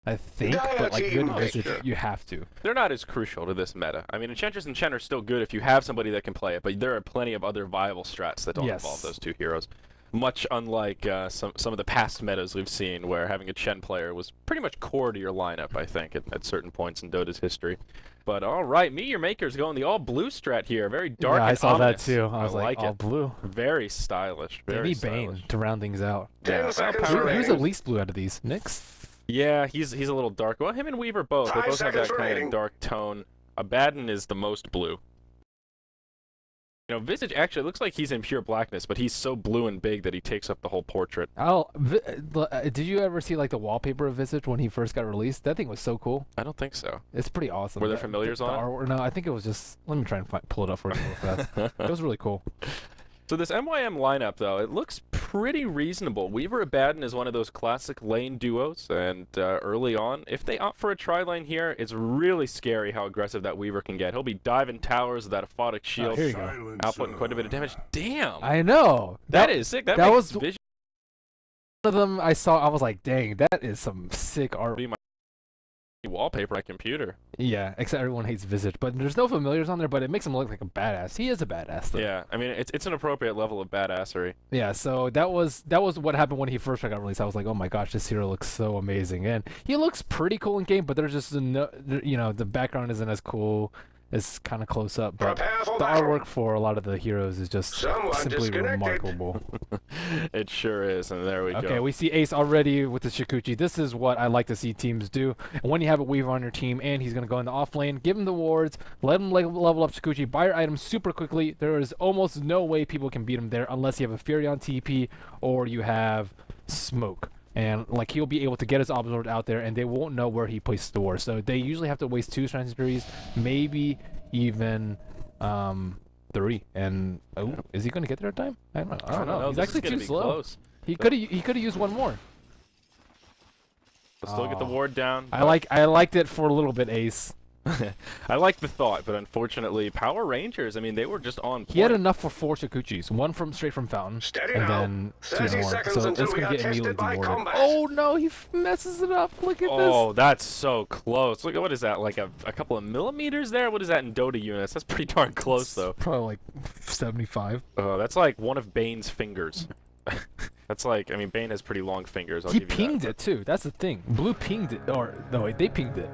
I think, but like good Visage, you have to. They're not as crucial to this meta. I mean, Enchantress and Chen are still good if you have somebody that can play it, but there are plenty of other viable strats that don't involve those two heroes. Much unlike some of the past metas we've seen, where having a Chen player was pretty much core to your lineup, I think, at certain points in Dota's history. But all right, Meteor Maker's going the all-blue strat here. Very dark and I saw ominous. that too. I was like all it. blue. Very stylish. Very stylish. Bane to round things out. Yeah, Who's the least blue out of these? Nyx? Yeah, he's a little dark. Well, him and Weaver both. They both have that kind of dark tone. Abaddon is the most blue. You know, Visage actually looks like he's in pure blackness, but he's so blue and big that he takes up the whole portrait. Did you ever see like the wallpaper of Visage when he first got released? That thing was so cool. I don't think so. It's pretty awesome. Were there familiars on it? No, I think it was just. Let me try and pull it up for you real fast. It was really cool. So this MYM lineup, though, it looks pretty reasonable. Weaver Abaddon is one of those classic lane duos, and early on, if they opt for a tri-lane here, it's really scary how aggressive that Weaver can get. He'll be diving towers with that aphotic shield, here you go. outputting quite a bit of damage. Damn! I know! That is sick. That was vision. One of them I saw, I was like, dang, that is some sick art. Be my wallpaper on my computer. Yeah, except everyone hates Visage, but there's no familiars on there, but it makes him look like a badass. He is a badass, though. Yeah, I mean, it's an appropriate level of badassery. Yeah, so that was what happened when he first got released. I was like, oh my gosh, this hero looks so amazing, and he looks pretty cool in game, but there's just no, you know, the background isn't as cool. It's kind of close up, but the artwork for a lot of the heroes is just simply remarkable. It sure is, and there we go. Okay, we see Ace already with the Shikuchi. This is what I like to see teams do. And when you have a Weaver on your team and he's going to go in the off lane, give him the wards, let him level up Shikuchi, buy your items super quickly. There is almost no way people can beat him there unless you have a Fury on TP or you have Smoke. And like he'll be able to get his Absorb out there, and they won't know where he places the ward. So they usually have to waste 2 transitories, maybe even 3. And oh, is he going to get there in time? I don't know. He's actually too slow. Close. He could have used one more. We'll still get the ward down. I liked it for a little bit, Ace. I like the thought, but unfortunately, PowerRangers, I mean, they were just on point. He had enough for 4 Shikuchis, one straight from Fountain, and then 2 more. So it's going to get immediately dewarded. Oh no, he messes it up. Look at this. Oh, that's so close. Look at, what is that, like a couple of millimeters there? What is that in Dota units? That's pretty darn close, though. Probably like 75. Oh, that's like one of Bane's fingers. That's like, I mean, Bane has pretty long fingers. He pinged it too. That's the thing. Blue pinged it, or no, wait, they pinged it.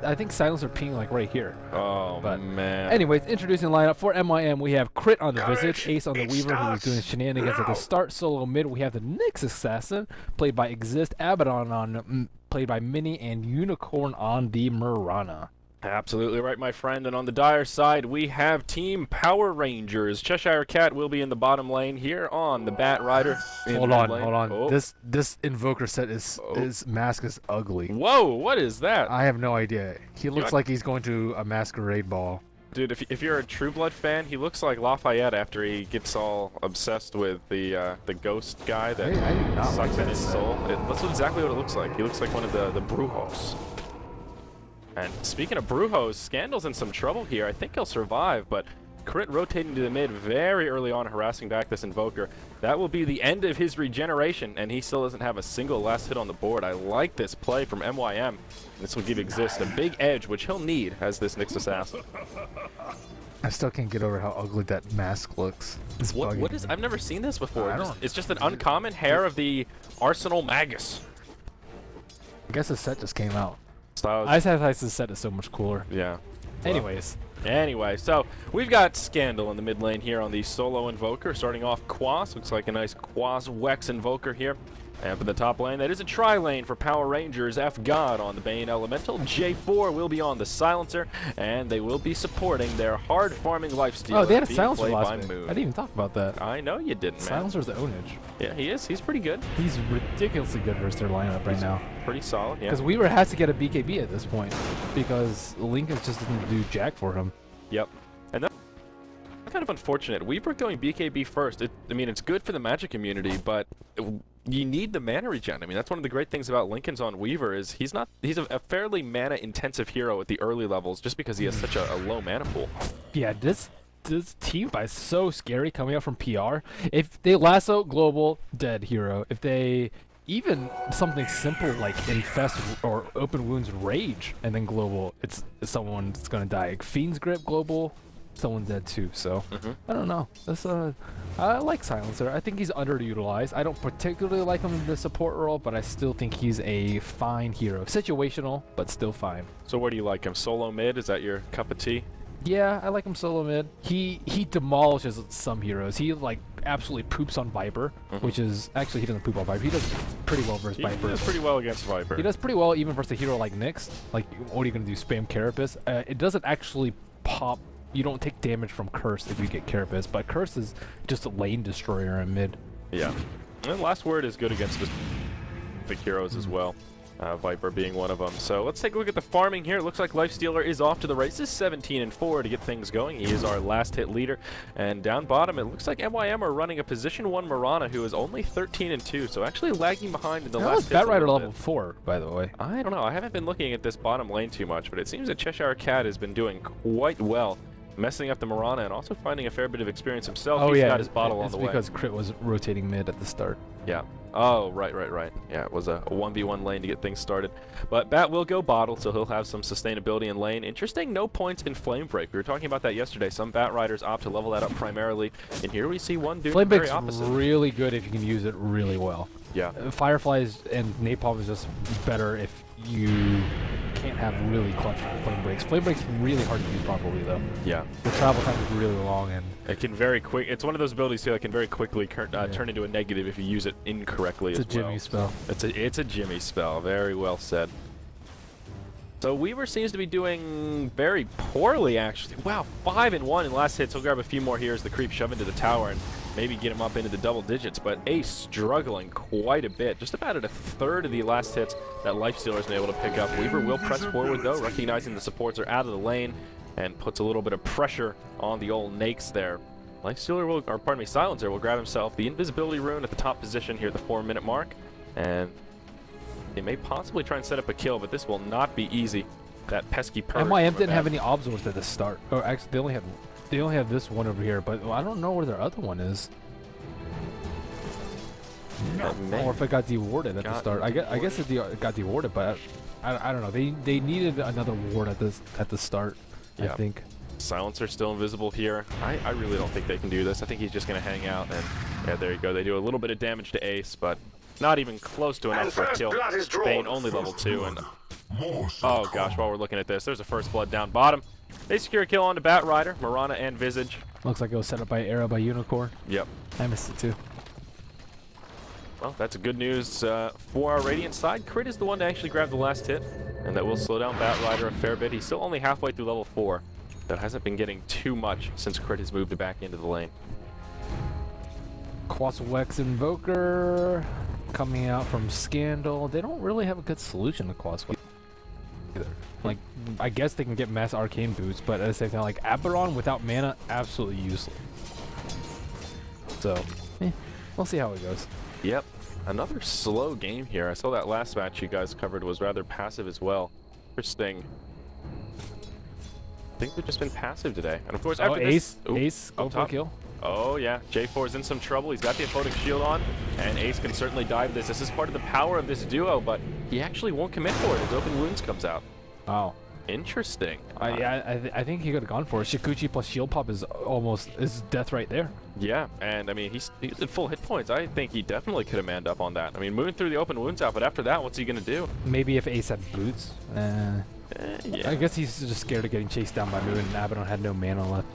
I think Silencer pinged like right here. Oh, but, man. Anyways, introducing the lineup for MYM, we have Crit on the Visage, Ace on the Weaver, who is doing shenanigans at the start. Solo mid, we have the Nyx Assassin, played by Exist, Abaddon played by Mini, and Unicorn on the Mirana. Absolutely right, my friend. And on the dire side, we have Team PowerRangers. Cheshire Cat will be in the bottom lane here on the Bat Rider. Hold on. Oh. This Invoker set his mask is ugly. Whoa, what is that? I have no idea. He looks like he's going to a masquerade ball. Dude, if you're a True Blood fan, he looks like Lafayette after he gets all obsessed with the ghost guy that sucks in his soul. That's exactly what it looks like. He looks like one of the Brujos. And speaking of Brujos, Scandal's in some trouble here. I think he'll survive, but Crit rotating to the mid very early on, harassing back this Invoker. That will be the end of his regeneration, and he still doesn't have a single last hit on the board. I like this play from MYM. This will give Exist a big edge, which he'll need as this Nyx Assassin. I still can't get over how ugly that mask looks. What is? I've never seen this before. It's just an uncommon hair of the Arsenal Magus. I guess the set just came out. I thought the set is so much cooler. Yeah. Anyways. Anyway, so we've got Scandal in the mid lane here on the solo Invoker. Starting off Quas. Looks like a nice Quas Wex Invoker here. And for the top lane, that is a tri-lane for PowerRangers. F-God on the Bane Elemental. J4 will be on the Silencer, and they will be supporting their hard-farming lifesteal. Oh, they had a Silencer last game. I didn't even talk about that. I know you didn't, man. Silencer's the ownage. Yeah, he is. He's pretty good. He's ridiculously good versus their lineup right now. Pretty solid, yeah. Because Weaver has to get a BKB at this point, because Lincoln just doesn't do jack for him. Yep. And that's kind of unfortunate. Weaver going BKB first. I mean, it's good for the Magic community, but you need the mana regen. I mean, that's one of the great things about Lincoln's on Weaver is he's a fairly mana intensive hero at the early levels just because he has such a low mana pool. Yeah, this team fight is so scary coming up from PR. If they lasso global, dead hero. If they even something simple like Infest or Open Wounds Rage, and then Global, it's someone's gonna die. Like Fiend's Grip Global, someone's dead too. So I don't know. That's I like Silencer. I think he's underutilized. I don't particularly like him in the support role, but I still think he's a fine hero. Situational, but still fine. So where do you like him? Solo mid? Is that your cup of tea? Yeah, I like him solo mid. He demolishes some heroes. He like absolutely poops on Viper, which is actually he doesn't poop on Viper. He does pretty well versus Viper. He does pretty well against Viper. He does pretty well even versus a hero like Nyx. Like, what are you gonna do? Spam Carapace? It doesn't actually pop. You don't take damage from Curse if you get Carapace, but Curse is just a lane destroyer in mid. Yeah. And last word is good against the heroes as well. Viper being one of them. So let's take a look at the farming here. It looks like Lifestealer is off to the races, 17-4 to get things going. He is our last hit leader. And down bottom, it looks like MYM are running a position 1 Mirana, who is only 13-2, so actually lagging behind in the last hit. Batrider level 4, by the way. I don't know. I haven't been looking at this bottom lane too much, but it seems that Cheshire Cat has been doing quite well, messing up the Mirana and also finding a fair bit of experience himself. Oh, He's yeah, got his bottle on the way. It's because Crit was rotating mid at the start. Yeah. Oh, right. Yeah, it was a 1v1 lane to get things started. But Bat will go bottle, so he'll have some sustainability in lane. Interesting, no points in Flame Break. We were talking about that yesterday. Some Bat Riders opt to level that up primarily. And here we see one doing the very opposite. Flame Break's really good if you can use it really well. Yeah. Fireflies and Napalm is just better if you can't have really clutch Flame Breaks. Flame Break's really hard to use properly, though. Yeah. The travel time is really long, and it can very quick. It's one of those abilities too that can very quickly turn into a negative if you use it incorrectly. It's a Jimmy spell. It's a Jimmy spell. Very well said. So Weaver seems to be doing very poorly, actually. Wow, 5-1 in last hits. He'll grab a few more here as the creep shove into the tower and maybe get him up into the double digits. But Ace struggling quite a bit. Just about at a third of the last hits that Lifestealer's been able to pick up. Weaver will press forward, though, recognizing the supports are out of the lane and puts a little bit of pressure on the old Nakes there. Lifestealer will, or pardon me, Silencer will grab himself the invisibility rune at the top position here at the 4-minute mark. And they may possibly try and set up a kill, but this will not be easy. That pesky purge. MYM didn't have any Observers at the start. Or actually, they only have this one over here, but I don't know where their other one is. Or if it got dewarded at the start. I guess it got dewarded, but I don't know. They needed another ward at the start. Yeah. I think. Silencer still invisible here. I really don't think they can do this. I think he's just going to hang out, and yeah, there you go. They do a little bit of damage to Ace, but not even close to enough for a kill. Bane only level 2, and oh gosh, while we're looking at this, there's a first blood down bottom. They secure a kill onto Bat Rider, Mirana, and Visage. Looks like it was set up by Arrow by Unicorn. Yep. I missed it too. Well, that's good news for our Radiant side. Crit is the one to actually grab the last hit, and that will slow down Bat Rider a fair bit. He's still only halfway through level 4. That hasn't been getting too much since Crit has moved back into the lane. Quaswex Invoker coming out from Scandal. They don't really have a good solution to Quaswex either. Like, I guess they can get mass arcane boots, but at the same time, like Aberon without mana, absolutely useless. So, we'll see how it goes. Yep. Another slow game here. I saw that last match you guys covered was rather passive as well. Interesting. I think they've just been passive today. And of course, after Ace, this... Ace, go for a kill. Oh, yeah. J4's in some trouble. He's got the opponent's shield on, and Ace can certainly dive this. This is part of the power of this duo, but he actually won't commit for it. His open wounds comes out. Oh. Interesting. I think he could have gone for it. Shikuchi plus shield pop is almost death right there. Yeah, and I mean, he's at full hit points. I think he definitely could have manned up on that. I mean, moving through the open wounds out, but after that, what's he going to do? Maybe if Ace had boots. Yeah. I guess he's just scared of getting chased down by Moon, and Abaddon had no mana left.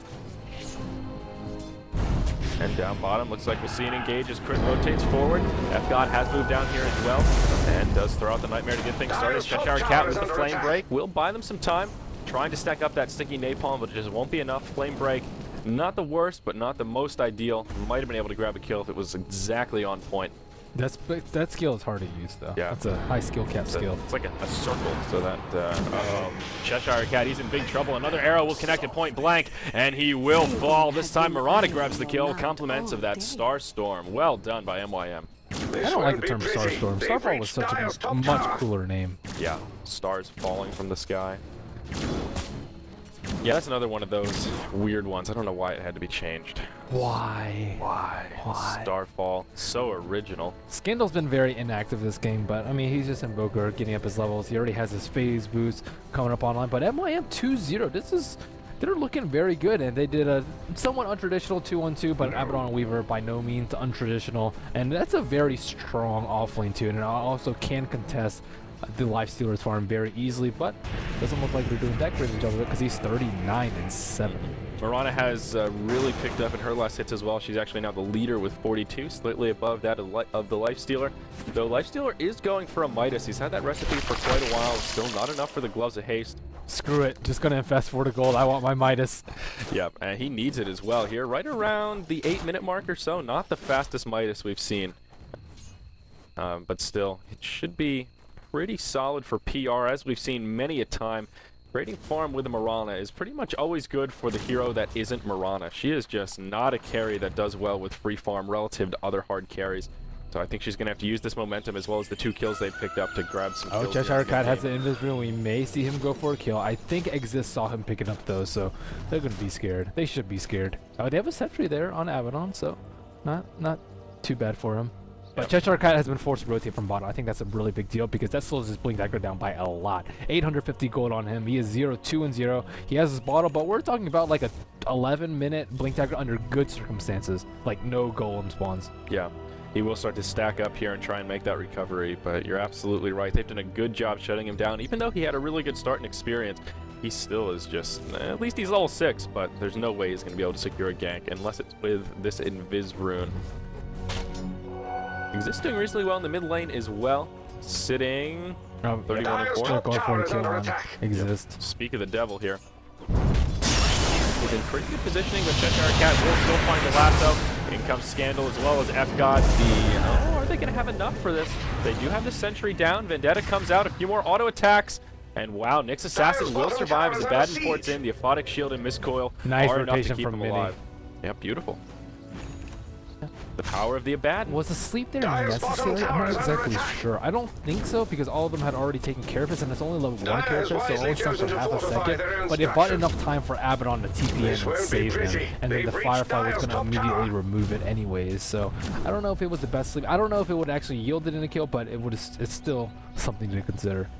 And down bottom, looks like we'll see an engage as Crit rotates forward. F-God has moved down here as well, and does throw out the Nightmare to get things started. Cheshire Cat with the Flame Break will buy them some time, trying to stack up that sticky napalm, but it just won't be enough. Flame Break, not the worst, but not the most ideal. Might have been able to grab a kill if it was exactly on point. That skill is hard to use, though. Yeah. It's a high skill cap skill. It's like a circle, so that, Cheshire Cat, he's in big trouble. Another arrow will connect at point blank, and he will fall. This time, Mirana grabs the kill. Compliments of that Star Storm. Well done by MYM. I don't like the term Star Storm. Starfall was such a much cooler name. Yeah, stars falling from the sky. Yeah, that's another one of those weird ones. I don't know why it had to be changed. Why? Starfall, so original. Scandal's been very inactive this game, but I mean, he's just Invoker, getting up his levels. He already has his phase boost coming up online. But MYM 2-0, they're looking very good, and they did a somewhat untraditional 2-1-2, but Abaddon and Weaver by no means untraditional, and that's a very strong offlane too, and it also can contest the Lifestealer's farm very easily, but doesn't look like they're doing that great of a job of it because he's 39-7. Mirana has really picked up in her last hits as well. She's actually now the leader with 42, slightly above that of the Lifestealer. Though Lifestealer is going for a Midas. He's had that recipe for quite a while. Still not enough for the Gloves of Haste. Screw it. Just going to infest for the gold. I want my Midas. Yep, and he needs it as well here. Right around the 8-minute mark or so. Not the fastest Midas we've seen. But still, it should be pretty solid for PR, as we've seen many a time. Trading farm with a Mirana is pretty much always good for the hero that isn't Mirana. She is just not a carry that does well with free farm relative to other hard carries. So I think she's going to have to use this momentum as well as the 2 kills they've picked up to grab some kills. Cheshire Cat has the invis room. We may see him go for a kill. I think Exist saw him picking up those, so they're going to be scared. They should be scared. They have a sentry there on Abaddon, so not too bad for him. But Cheshire Cat has been forced to rotate from bottom. I think that's a really big deal because that slows his Blink Dagger down by a lot. 850 gold on him. He is 0-2-0. He has his bottle, but we're talking about like a 11-minute Blink Dagger under good circumstances, like no golem spawns. Yeah, he will start to stack up here and try and make that recovery, but you're absolutely right. They've done a good job shutting him down. Even though he had a really good start and experience, he still is just, at least he's level 6, but there's no way he's going to be able to secure a gank unless it's with this Invis rune. Exist doing reasonably well in the mid lane as well, sitting 31-4. Going for a kill on Exist. Speak of the devil here. He's in pretty good positioning, but Cheshire Cat will still find the lasso. In comes Scandal as well as F-God. Are they going to have enough for this? They do have the sentry down. Vendetta comes out, a few more auto attacks. And wow, Nyx Assassin will survive as Abaddon ports in. The Aphotic Shield and Miscoil nice are enough to rotation keep from him Mini. alive. Yeah, beautiful. The power of the Abaddon. Was the sleep there necessary? I'm not exactly sure. I don't think so because all of them had already taken care of it, and it's only level 1 character, so it only starts for half a second. But it bought enough time for Abaddon to TP in and save him, and then the Firefly was going to immediately remove it anyways. So I don't know if it was the best sleep. I don't know if it would actually yield it in a kill, but it's still something to consider.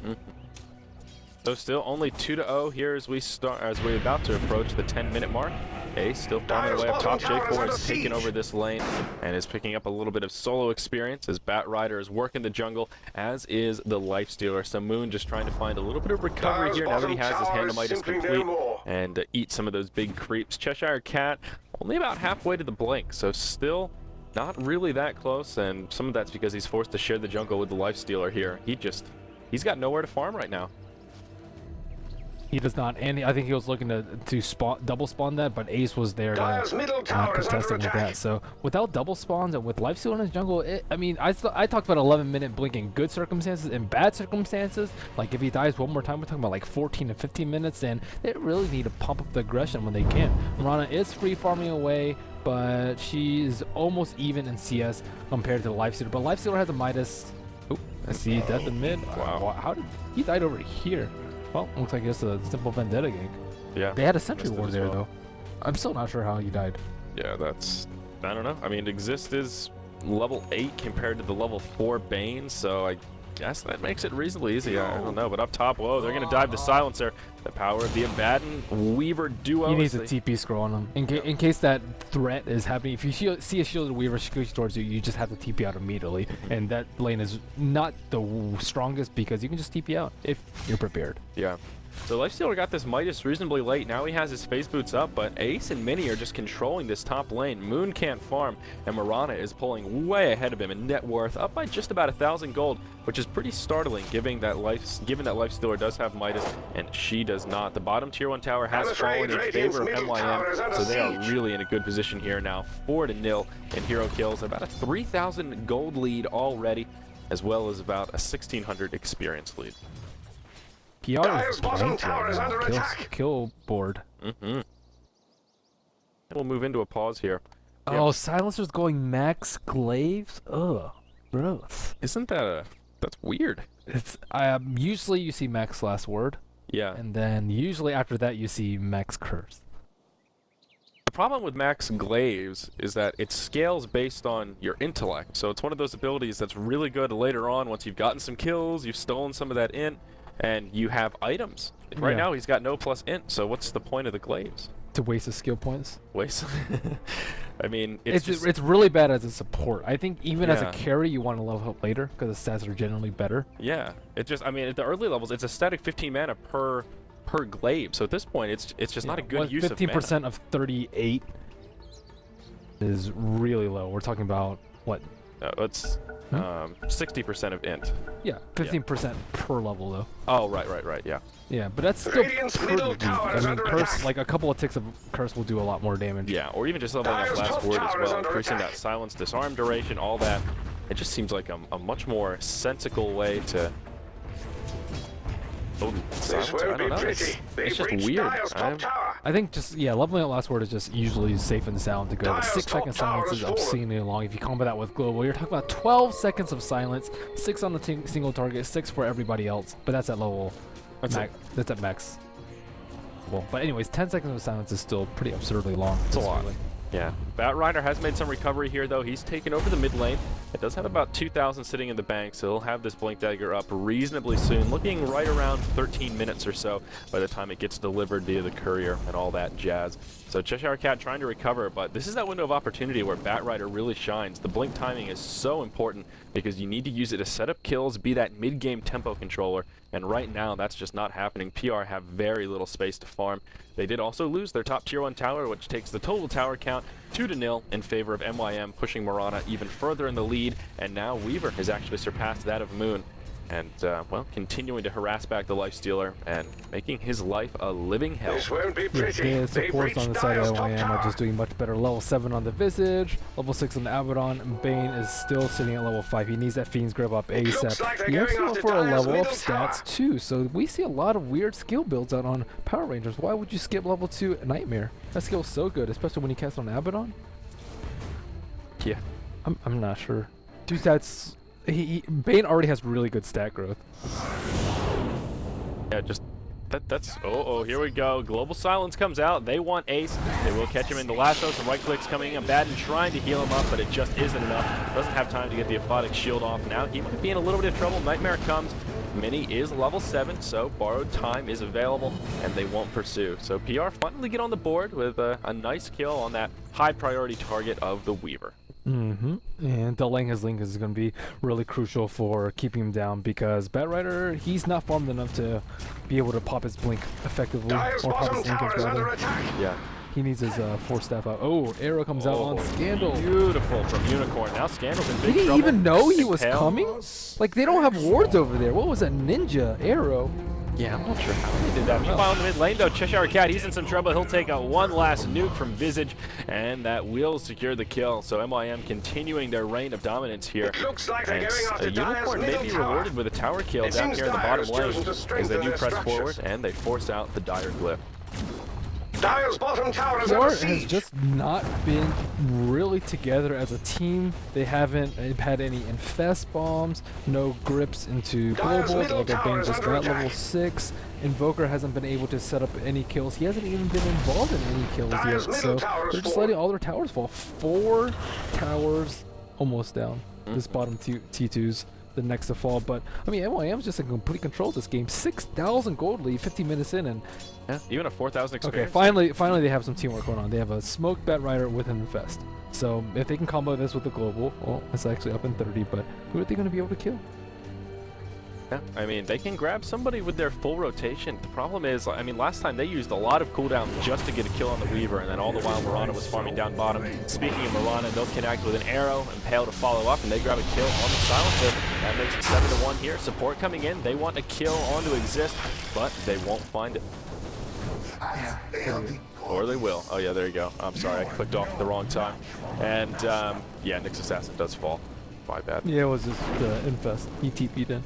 So still only 2-0 here as we're about to approach the 10-minute mark. Ace still farming away up top. J4 is taking over this lane and is picking up a little bit of solo experience as Bat Rider is working the jungle, as is the Lifestealer. So Moon just trying to find a little bit of recovery here now that he has his Handamitis complete and eat some of those big creeps. Cheshire Cat only about halfway to the blink, so still not really that close, and some of that's because he's forced to share the jungle with the Lifestealer here. He's got nowhere to farm right now. He does not, and I think he was looking to double spawn that, but Ace was there to contest him with that. So without double spawns and with Lifesteal in his jungle, I mean, I talked about 11-minute blink in good circumstances and bad circumstances. Like if he dies one more time, we're talking about like 14 to 15 minutes, and they really need to pump up the aggression when they can. Mirana is free farming away, but she's almost even in CS compared to the Lifestealer. But Lifestealer has a Midas. Oh, I see death in mid. Wow. How did he died over here? Well, looks like it's a simple Vendetta gank. Yeah. They had a sentry ward there, though. I'm still not sure how he died. Yeah, I don't know. I mean, Exist is level 8 compared to the level 4 Bane, so I guess that makes it reasonably easy. I don't know, but up top, whoa, they're going to dive the Silencer. The power of the Abaddon Weaver duo. He needs a TP scroll on him. In case that threat is happening, if you see a shielded Weaver scooch towards you, you just have to TP out immediately. And that lane is not the strongest because you can just TP out if you're prepared. Yeah. So Lifestealer got this Midas reasonably late. Now he has his phase boots up, but Ace and Mini are just controlling this top lane. Moon can't farm, and Mirana is pulling way ahead of him in net worth, up by just about 1,000 gold, which is pretty startling given that Lifestealer does have Midas and she does not. The bottom tier 1 tower has fallen in favor of MYM, so they are really in a good position here now. 4-0 in hero kills, about a 3,000 gold lead already, as well as about a 1,600 experience lead. PR is blank right now. Kill board. We'll move into a pause here. Oh, Silencer's going max glaives? Ugh, gross. Isn't that that's weird? It's usually you see max last word. Yeah. And then usually after that you see Max Curse. The problem with Max Glaives is that it scales based on your intellect. So it's one of those abilities that's really good later on once you've gotten some kills, you've stolen some of that int, and you have items. Right now he's got no plus int, so what's the point of the Glaives? To waste his skill points. Waste. I mean, it's really bad as a support. I think even as a carry, you want to level up later because the stats are generally better. Yeah, it just, I mean, at the early levels, it's a static 15 mana per glaive. So at this point, it's just not a good use of mana. 15% of 38 is really low. We're talking about what? It's 60% of int. Yeah, 15% per level though. Oh, right, yeah. Yeah, but that's still pretty weak. I mean, Curse, like a couple of ticks of Curse will do a lot more damage. Yeah, or even just leveling up Last Word as well, increasing that silence, disarm duration, all that. It just seems like a much more sensical way to... Oh, silence? I don't know. It's just weird. I think just, leveling up Last Word is just usually safe and sound to go. But 6 second silence is obscenely long. If you combo that with Global, you're talking about 12 seconds of silence, 6 on the single target, 6 for everybody else. But that's at level. That's at max. Well, but anyways, 10 seconds of silence is still pretty absurdly long. It's a lot. Yeah. Batrider has made some recovery here, though. He's taken over the mid lane. It does have about 2,000 sitting in the bank, so he'll have this Blink Dagger up reasonably soon, looking right around 13 minutes or so by the time it gets delivered via the courier and all that jazz. So Cheshire Cat trying to recover, but this is that window of opportunity where Batrider really shines. The blink timing is so important because you need to use it to set up kills, be that mid-game tempo controller, and right now that's just not happening. PR have very little space to farm. They did also lose their top tier 1 tower, which takes the total tower count 2-0 in favor of MYM, pushing Marana even further in the lead, and now Weaver has actually surpassed that of Moon. And, well, continuing to harass back the Lifestealer and making his life a living hell. This won't be pretty. Yeah, the supports on the side of MYM are just doing much better. Level 7 on the Visage, level 6 on the Abaddon. Bane is still sitting at level 5. He needs that Fiend's Grip up ASAP. Like he also went for a level of stats too, so we see a lot of weird skill builds out on Power Rangers. Why would you skip level 2 Nightmare? That skill is so good, especially when you cast on Abaddon. Yeah. I'm not sure. 2 stats. Bane already has really good stat growth. Yeah, just that's here we go. Global Silence comes out. They want Ace. They will catch him in the lasso. Some right clicks coming in bad and trying to heal him up, but it just isn't enough. Doesn't have time to get the Aphotic Shield off. Now he might be in a little bit of trouble. Nightmare comes. Mini is level 7, so borrowed time is available, and they won't pursue. So PR finally get on the board with a nice kill on that high priority target of the Weaver. And delaying his link is going to be really crucial for keeping him down because Batrider, he's not farmed enough to be able to pop his blink effectively, or pop his link as rather. Yeah. He needs his Force Staff out. Oh, Arrow comes out on Scandal. Beautiful from Unicorn. Now Scandal's in big trouble. Did he even know he was coming? Like, they don't have wards over there. What was that ninja Arrow? Yeah, I'm not sure how they did that. Meanwhile, in the mid lane, though, Cheshire Cat, he's in some trouble. He'll take out one last nuke from Visage, and that will secure the kill. So MYM continuing their reign of dominance here. It looks like they're going after Unicorn may be rewarded with a tower kill down here in the bottom lane as they do press forward, and they force out the Dire Glyph. Dire's bottom tower is PR has just not been really together as a team. They haven't had any infest bombs, no grips into global. Although Bane just got level 6. Invoker hasn't been able to set up any kills. He hasn't even been involved in any kills yet. So they're just letting all their towers fall. 4 towers almost down. This bottom T2's the next to fall. But I mean, MYM's just in complete control of this game. 6,000 gold lead, 15 minutes in, and yeah, even a 4,000 experience. Okay, finally they have some teamwork going on. They have a Smoke Batrider with an Infest. So if they can combo this with the Global, well, it's actually up in 30, but who are they going to be able to kill? Yeah, I mean, they can grab somebody with their full rotation. The problem is, I mean, last time they used a lot of cooldown just to get a kill on the Weaver, and then all the while Marana was farming down bottom. Speaking of Marana, they'll connect with an arrow and Pale to follow up, and they grab a kill on the Silencer. That makes it 7-1 here. Support coming in. They want a kill on to exist, but they won't find it. Or they will. Oh yeah, there you go. I'm sorry, I clicked off at the wrong time. And yeah, Nyx Assassin does fall. My bad. Yeah, it was just Infest. He TP'd in.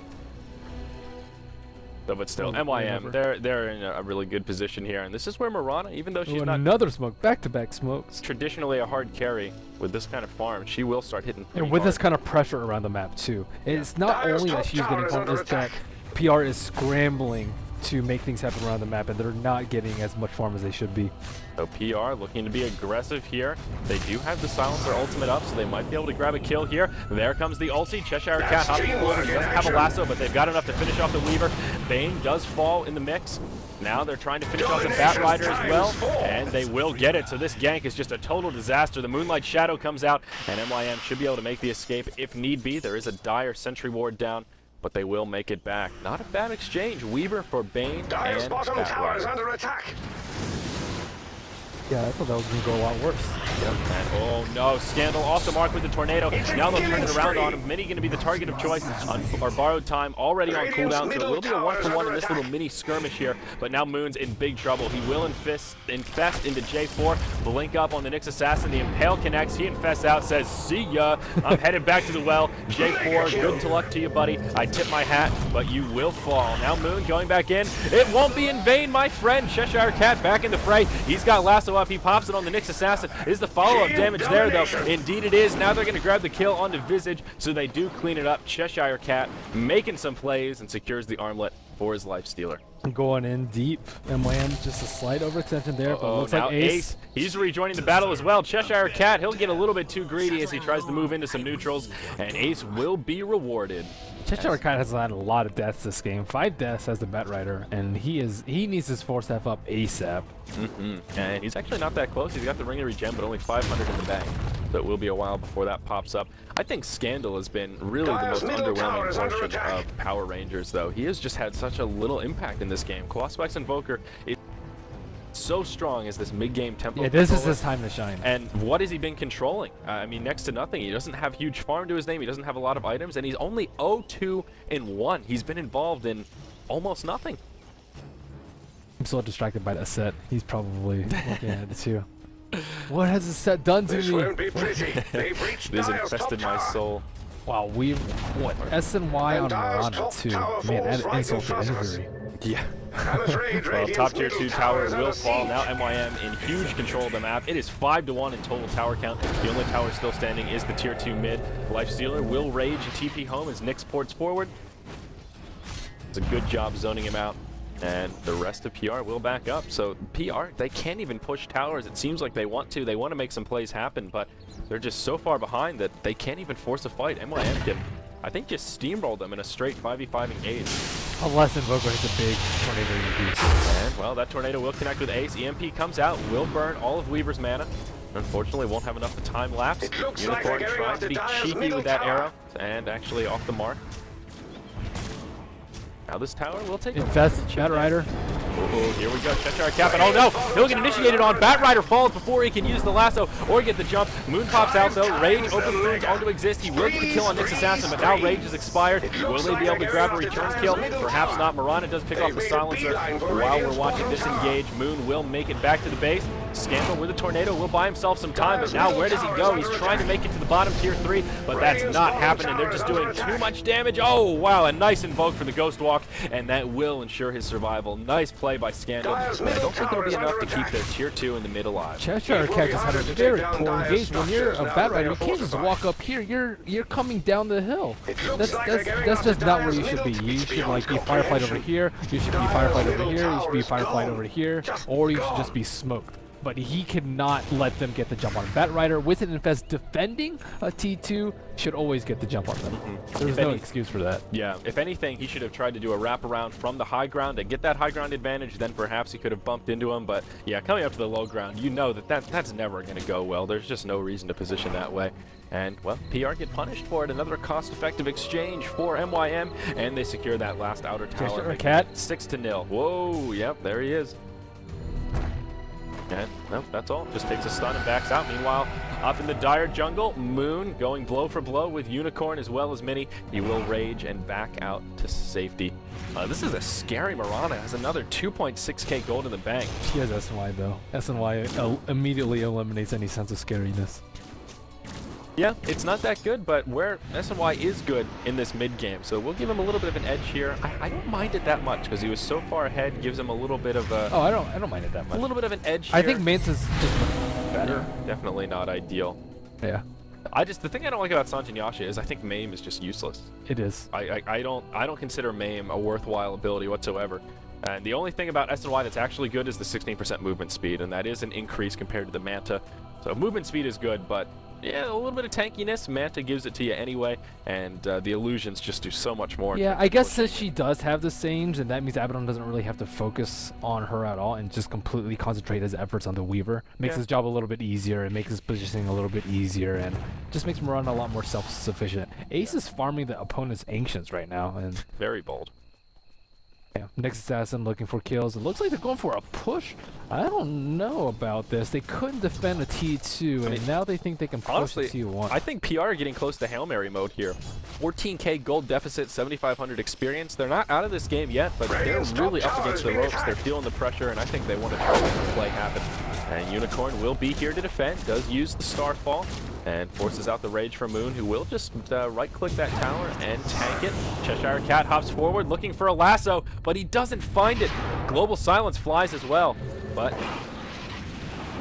So, but still, MYM, they're in a really good position here, and this is where Marana, even though she's not another smoke, back-to-back smokes. Traditionally a hard carry with this kind of farm, she will start hitting. And with this kind of pressure around the map too. It's not only that she's getting farmed, it's that PR is scrambling to make things happen around the map, and they're not getting as much farm as they should be. So PR looking to be aggressive here. They do have the silencer ultimate up, so they might be able to grab a kill here. There comes the ulti. Cheshire Cat hopping forward. He doesn't have a lasso, but they've got enough to finish off the Weaver. Bane does fall in the mix. Now they're trying to finish off the Bat Rider as well, and they will get it. So this gank is just a total disaster. The Moonlight Shadow comes out, and MYM should be able to make the escape if need be. There is a dire sentry ward down, but they will make it back. Not a bad exchange. Weaver for Bane Dire's and bottom Bat tower is Rider. under attack. Yeah, I thought that was going to go a lot worse. Yep. And oh no, Scandal off the mark with the tornado. Now they'll turn it around on him. Mini going to be the target of choice on our borrowed time, already on cooldown, so it will be a 1-for-1 in this little mini skirmish here. But now Moon's in big trouble. He will infest into J4, blink up on the Nyx Assassin. The Impale connects. He infests out, says, "See ya. I'm headed back to the well." J4, good to luck to you, buddy. I tip my hat, but you will fall. Now Moon going back in. It won't be in vain, my friend. Cheshire Cat back in the fray. He's got lasso up. He pops it on the Nyx Assassin. Is the follow-up damage there, though? Indeed it is. Now they're going to grab the kill onto Visage, so they do clean it up. Cheshire Cat making some plays and secures the armlet for his life stealer. Going in deep. MYM just a slight overextension there, but it looks now like Ace. He's rejoining the battle as well. Cheshire Cat, he'll get a little bit too greedy as he tries to move into some neutrals, and Ace will be rewarded. Cheshire Cat has had a lot of deaths this game. 5 deaths as the Bat Rider, and he needs his 4-staff up ASAP. And he's actually not that close. He's got the ring of regen, but only 500 in the bank. So it will be a while before that pops up. I think Scandal has been really the most underwhelming portion of Power Rangers, though. He has just had such a little impact in this game. Colospex Invoker is so strong as this mid-game tempo. Yeah, this is his time to shine. And what has he been controlling? I mean, next to nothing. He doesn't have huge farm to his name. He doesn't have a lot of items, and he's only 0-2-1. He's been involved in almost nothing. I'm so distracted by that set. He's probably looking at it too. What has this set done to This me? won't be pretty. They've reached It has Dire's infested top my tower. soul. Wow, SNY And on Dire's Mirana top too. tower Man, falls that right in insult to front of us. injury. Yeah. Mammoth Rage Well, Radiant's top tier middle 2 tower towers is will under fall. siege. Now MYM in huge control of the map. It is 5-1 in total tower count. The only tower still standing is the tier 2 mid. Lifestealer will rage and TP home as Nyx ports forward. It's a good job zoning him out. And the rest of PR will back up. So PR, they can't even push towers. It seems like they want to. They want to make some plays happen, but they're just so far behind that they can't even force a fight. MYM can, I think, just steamroll them in a straight 5v5 engage. Unless Invoker hits a big tornado EMP. And, well, that tornado will connect with Ace. EMP comes out, will burn all of Weaver's mana. Unfortunately, won't have enough time lapse. It looks like Unicorn they're going trying after to be Dire's cheeky middle with that tower. arrow, and actually off the mark. Now this tower will take Infest, Bat Rider. Oh, here we go, Cheshire Cap, and oh no, he'll get initiated on. Bat Rider falls before he can use the lasso or get the jump. Moon pops out though, Rage open runes onto exist. He will get the kill on Nyx Assassin, but now Rage is expired. Will they be able to grab a return kill? Perhaps not. Mirana does pick off the silencer. While we're watching this engage, Moon will make it back to the base. Scandal with a tornado will buy himself some time, but now where does he go? He's trying to make it to the bottom tier 3, but that's not happening. They're just doing too much damage. Oh, wow, a nice invoke for the Ghost Walk, and that will ensure his survival. Nice play by Scandal, but I don't think it'll be enough to keep their tier 2 in the mid alive. Cheshire Cat just had a very poor engage. When you're a Bat Rider, you can't just walk up here. You're coming down the hill. That's just not where you should be. You should like be Fireflight over here. You should be Fireflight over here. You should be Fireflight over here, or you should just be smoked. But he cannot let them get the jump on him. Bat Rider with an Infest defending a T2 should always get the jump on them. There's no excuse for that. Yeah, if anything, he should have tried to do a wraparound from the high ground and get that high ground advantage, then perhaps he could have bumped into him. But yeah, coming up to the low ground, you know that's never going to go well. There's just no reason to position that way. And, well, PR get punished for it. Another cost-effective exchange for MYM, and they secure that last outer tower. Cheshire Cat. 6-0. Whoa, yep, there he is. And no, that's all. Just takes a stun and backs out. Meanwhile, up in the dire jungle, Moon going blow for blow with Unicorn as well as Mini. He will rage and back out to safety. This is a scary Mirana. Has another 2.6k gold in the bank. He has SNY though. SNY immediately eliminates any sense of scariness. Yeah, it's not that good, but where SNY is good in this mid-game, so we'll give him a little bit of an edge here. I don't mind it that much because he was so far ahead, gives him a little bit of a... Oh, I don't mind it that much. A little bit of an edge here. I think Manta's just better. Definitely not ideal. Yeah. The thing I don't like about Sanjin Yasha is I think MAME is just useless. It is. I don't consider MAME a worthwhile ability whatsoever. And the only thing about SNY that's actually good is the 16% movement speed, and that is an increase compared to the Manta. So movement speed is good, but yeah, a little bit of tankiness. Manta gives it to you anyway, and the illusions just do so much more. Yeah, I guess since she does have the Sange, and that means Abaddon doesn't really have to focus on her at all and just completely concentrate his efforts on the Weaver. Makes his job a little bit easier, and makes his positioning a little bit easier, and just makes Mirana a lot more self-sufficient. Ace is farming the opponent's Ancients right now, and very bold. yeah, next assassin looking for kills. It looks like they're going for a push. I don't know about this. They couldn't defend a T2, and now they think they can push Honestly, a T1. I think PR are getting close to Hail Mary mode here. 14k gold deficit, 7,500 experience. They're not out of this game yet, but they're really up against the ropes. They're feeling the pressure, and I think they want to try to make the play happen. And Unicorn will be here to defend, does use the Starfall, and forces out the Rage from Moon, who will just right-click that tower and tank it. Cheshire Cat hops forward, looking for a lasso, but he doesn't find it. Global Silence flies as well, but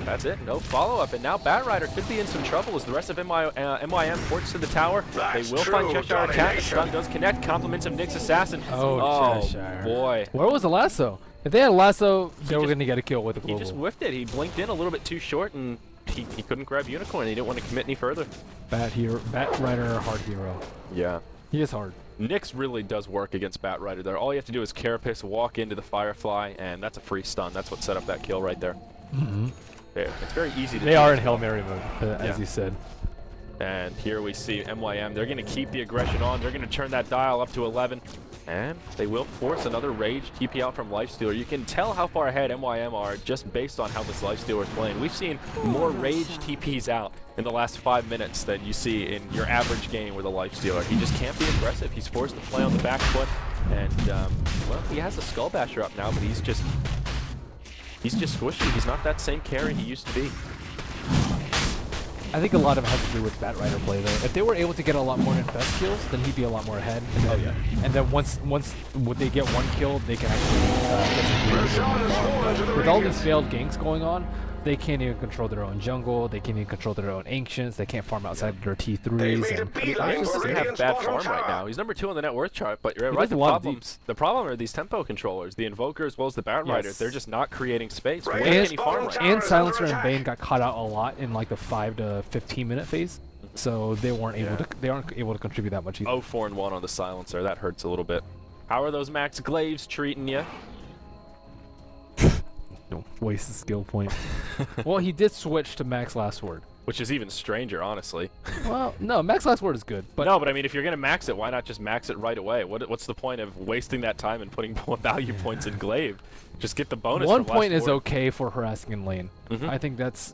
that's it, no follow-up. And now Batrider could be in some trouble as the rest of MYM ports to the tower. They will find Cheshire Cat. The stun does connect, compliments of Nick's assassin. Oh, Cheshire. Boy. Where was the lasso? If they had a lasso, they were going to get a kill with the global. He just whiffed it. He blinked in a little bit too short, and he couldn't grab Unicorn. He didn't want to commit any further. Batrider, hard hero. Yeah. He is hard. Nyx really does work against Batrider there. All you have to do is Carapace, walk into the Firefly, and that's a free stun. That's what set up that kill right there. Yeah, it's very easy to They are in Hail Mary mode, as you said. And here we see MYM. They're going to keep the aggression on. They're going to turn that dial up to 11. And they will force another Rage TP out from Lifestealer. You can tell how far ahead MYM are just based on how this Lifestealer is playing. We've seen more Rage TPs out in the last 5 minutes than you see in your average game with a Lifestealer. He just can't be aggressive. He's forced to play on the back foot. And, well, he has a Skull Basher up now, but he's just squishy. He's not that same carry he used to be. I think a lot of it has to do with Batrider play, though. If they were able to get a lot more Infest kills, then he'd be a lot more ahead. And then, and then once they get one kill, they can actually get some. With all these failed ganks going on, they can't even control their own jungle. They can't even control their own Ancients. They can't farm outside of their T3s. And Rangers doesn't have bad form right now. He's number 2 on the net worth chart, but you're right. The problem are these tempo controllers, the Invoker as well as the Batrider. Thhere just not creating space. Where can he farm right now? And Silencer and Bane got caught out a lot in like the 5 to 15 minute phase, so they weren't able to. They aren't able to contribute that much either. 0-4-1 on the Silencer. That hurts a little bit. How are those Max Glaives treating you? Don't waste the skill point. Well, he did switch to Max Last Word. Which is even stranger, honestly. Well, no, Max Last Word is good. But no, but I mean, if you're going to max it, why not just max it right away? What's the point of wasting that time and putting more value points in Glaive? Just get the bonus. 1 point is okay for harassing in lane. Mm-hmm. I think that's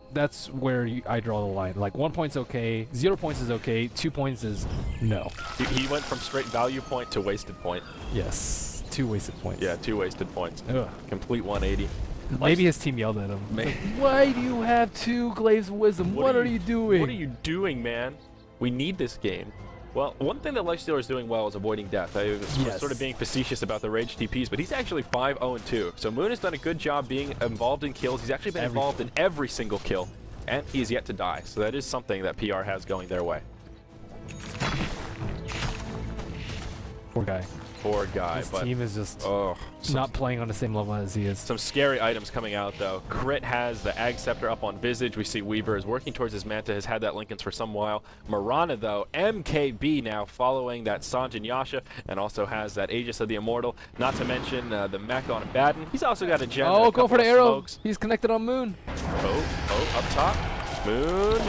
where I draw the line. Like 1 point's okay, 0 points is okay, 2 points is no. He went from straight value point to wasted point. Yes, 2 wasted points. Yeah, 2 wasted points. Ugh. Complete 180. Maybe his team yelled at him. Like, why do you have 2 Glaives of Wisdom? What are you doing? What are you doing, man? We need this game. Well, one thing that Lifestealer is doing well is avoiding death. I was sort of being facetious about the Rage TPs, but he's actually 5-0-2. So Moon has done a good job being involved in kills. He's actually been involved in every single kill, and he is yet to die. So that is something that PR has going their way. Poor guy. Poor guy. His team is just not playing on the same level as he is. Some scary items coming out, though. Crit has the Ag Scepter up on Visage. We see Weaver is working towards his Manta, has had that Linken's for some while. Mirana, though, MKB now following that Sanj and Yasha, and also has that Aegis of the Immortal. Not to mention the mech on Abaddon. He's also got a gem. Oh, go for the arrow. Smokes. He's connected on Moon. Oh, up top. Moon.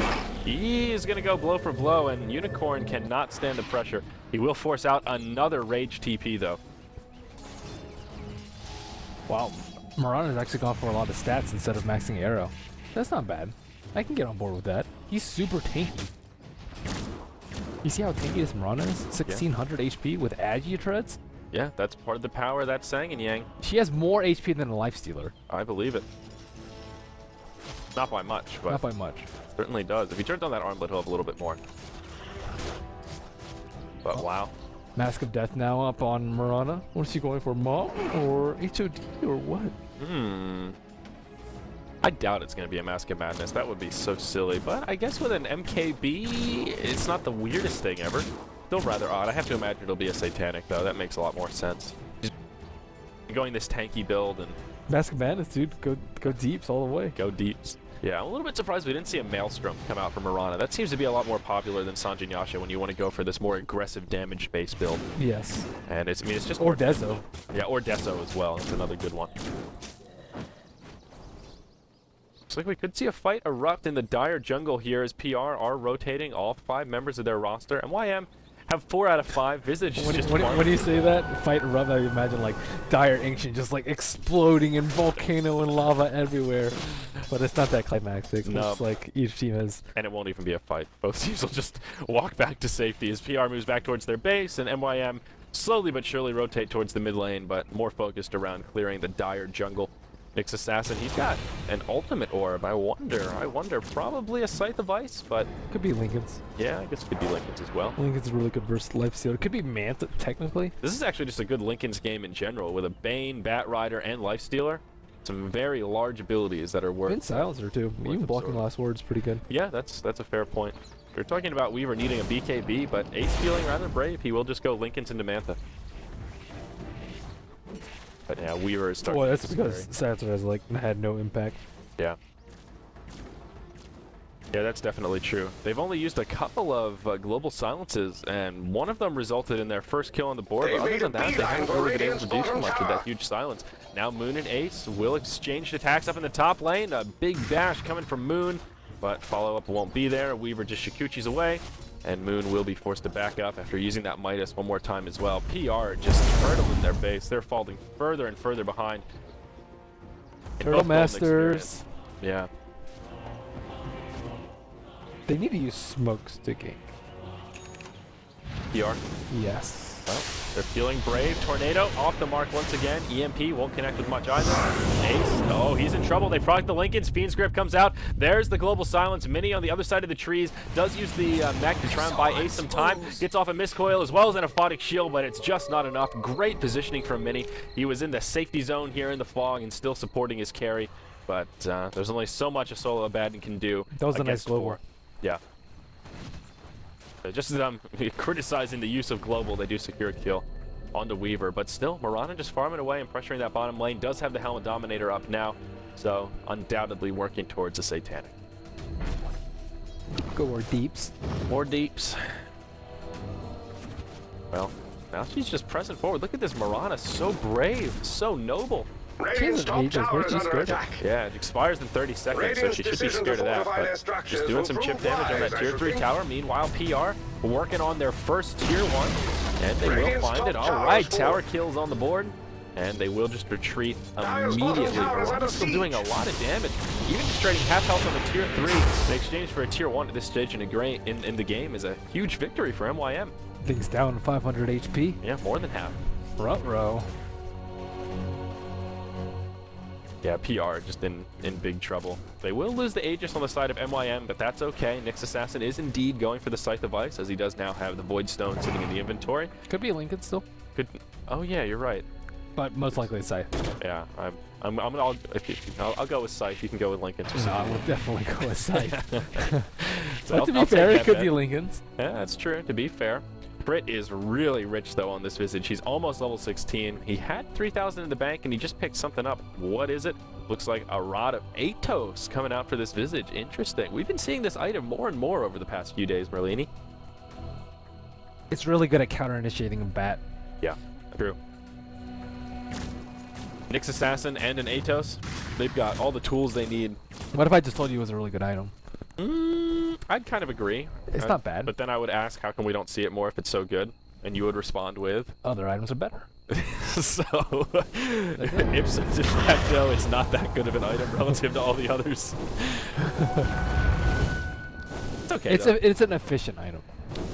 He is going to go blow for blow, and Unicorn cannot stand the pressure. He will force out another Rage TP, though. Wow. Mirana's actually gone for a lot of stats instead of maxing arrow. That's not bad. I can get on board with that. He's super tanky. You see how tanky this Mirana is? 1600 HP with Agi treads? Yeah, that's part of the power of that Sang and Yang. She has more HP than a Lifestealer. I believe it. Not by much, but not by much. Certainly does. If he turns on that armlet, he'll have a little bit more. But wow. Mask of Death now up on Mirana. What is she going for, Mom or HOD or what? I doubt it's going to be a Mask of Madness. That would be so silly. But I guess with an MKB, it's not the weirdest thing ever. Still rather odd. I have to imagine it'll be a Satanic, though. That makes a lot more sense. going this tanky build and Mask Madness, dude. Go deeps all the way. go deeps. Yeah, I'm a little bit surprised we didn't see a Maelstrom come out from Mirana. That seems to be a lot more popular than Sanjin Yasha when you want to go for this more aggressive damage-based build. Yes. And it's, I mean, it's just Or Dezo. Yeah, or Deso as well. That's another good one. Looks like we could see a fight erupt in the dire jungle here as PR are rotating all 5 members of their roster. MYM have 4 out of 5. Visage is just When you say that, fight erupt, I imagine like dire ancient just like exploding and volcano and lava everywhere. But it's not that climactic. No. It's like each team has. And it won't even be a fight. Both teams will just walk back to safety as PR moves back towards their base and MYM slowly but surely rotate towards the mid lane, but more focused around clearing the dire jungle. Nyx Assassin, he's got an ultimate orb. I wonder, probably a Scythe of Ice, but Could be Lincoln's. yeah, I guess it could be Lincoln's as well. Lincoln's really good versus Lifestealer. It could be Manta, technically. This is actually just a good Lincoln's game in general, with a Bane, Bat Rider, and Lifestealer. Some very large abilities that are worth. And Silencer too. Even blocking absorbing. last word's pretty good. Yeah, that's a fair point. We're talking about Weaver needing a BKB, but Ace feeling rather brave. He will just go Lincoln's into Mantha. But yeah, Weaver is starting. Well, to that's get because scary. Silencer has like had no impact. Yeah. Yeah, that's definitely true. They've only used a couple of global silences, and one of them resulted in their first kill on the board. But other than that, they haven't really been able to do too much with that huge silence. Now Moon and Ace will exchange attacks up in the top lane. A big bash coming from Moon, but follow-up won't be there. Weaver just Shikuchi's away, and Moon will be forced to back up after using that Midas one more time as well. PR just turtle in their base. They're falling further and further behind. in Turtle both Golden Masters. Experience. Yeah. They need to use smoke sticking. PR. Yes. Well, they're feeling brave. Tornado off the mark once again. EMP won't connect with much either. Ace, oh, he's in trouble. They proc the Lincoln's. Fiend's Grip comes out. There's the global silence. Mini on the other side of the trees does use the mech to try and buy Ace some time. Gets off a miscoil as well as an aphotic shield, but it's just not enough. Great positioning from Mini. He was in the safety zone here in the fog and still supporting his carry, but there's only so much a solo Abaddon can do. That was a nice against global. 4. Yeah. Just as I'm criticizing the use of global, they do secure a kill onto Weaver, but still, Mirana just farming away and pressuring that bottom lane. Does have the Helmet Dominator up now, so undoubtedly working towards a Satanic. Go more deeps. More deeps. Well, now she's just pressing forward. Look at this Mirana, so brave, so noble. Radiant's an top Aegis, tower where's is she under scared of? attack. Yeah, it expires in 30 seconds, so Radiant's she should be decision scared to of that. fortify their But structures just doing will some chip prove damage on wise, that I tier should 3 think. tower. Meanwhile, PR working on their first tier 1, and they will Radiant's find top it. All tower right, is tower full. kills on the board, and they will just retreat Dire's bottom immediately. tower is under Mirana's still doing a siege. lot of damage, even just trading half health on the tier 3 in exchange for a tier 1 at this stage in the game is a huge victory for MYM. Things down 500 HP. Yeah, more than half. Ruh-roh. Yeah, PR just in big trouble. They will lose the Aegis on the side of MYM, but that's okay. Nyx Assassin is indeed going for the Scythe of Ice, as he does now have the Void Stone sitting in the inventory. Could be a Lincoln still, Could. Oh yeah, you're right. but most likely it's Scythe. Yeah, I'll go with Scythe. You can go with Lincoln. No, I would definitely go with Scythe. So But to be I'll take fair, it that could bet. be Lincoln's. Yeah, that's true. To be fair, Brit is really rich though on this Visage. He's almost level 16. He had 3,000 in the bank, and he just picked something up. What is it? Looks like a Rod of Atos coming out for this Visage. Interesting. We've been seeing this item more and more over the past few days, Merlini. It's really good at counter-initiating a bat. Yeah, true. Nyx Assassin and an Atos. They've got all the tools they need. What if I just told you it was a really good item? I'd kind of agree. It's not bad. But then I would ask, how come we don't see it more if it's so good? And you would respond with, Other items are better. so ipso de facto, it's not that good of an item relative to all the others. It's okay. It's an efficient item.